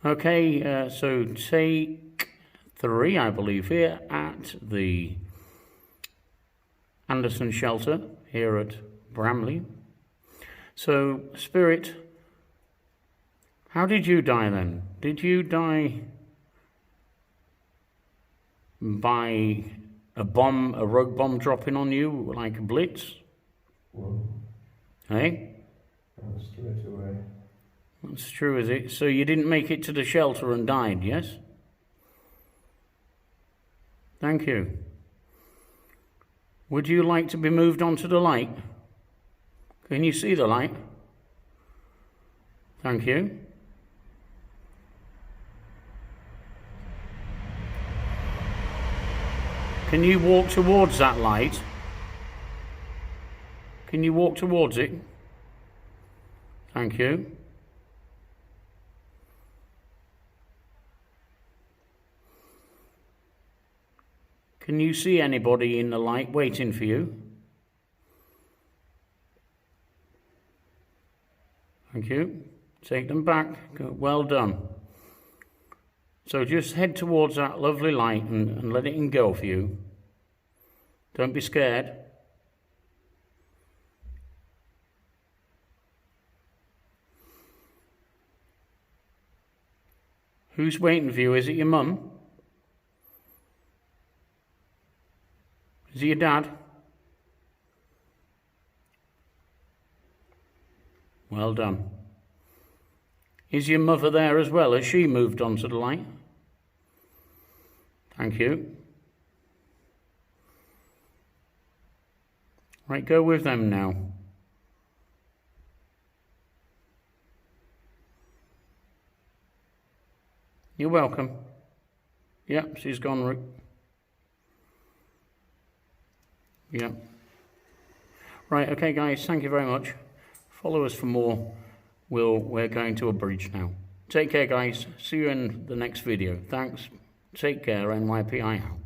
Okay, so take 3, I believe, here at the Anderson shelter here at Bramley. So, Spirit, how did you die then? Did you die by a rogue bomb dropping on you like a blitz? Whoa. Hey? That was straight away. That's true, is it? So you didn't make it to the shelter and died, yes? Thank you. Would you like to be moved onto the light? Can you see the light? Thank you. Can you walk towards that light? Can you walk towards it? Thank you. Can you see anybody in the light waiting for you? Thank you. Take them back. Well done. So just head towards that lovely light and let it engulf you. Don't be scared. Who's waiting for you? Is it your mum? Is it your dad? Well done. Is your mother there as well? Has she moved on to the light? Thank you. Right, go with them now. You're welcome. Yep, she's gone. Yep. Right, okay guys, thank you very much. Follow us for more. We're going to a bridge now. Take care guys. See you in the next video. Thanks. Take care. N.Y.P.I out.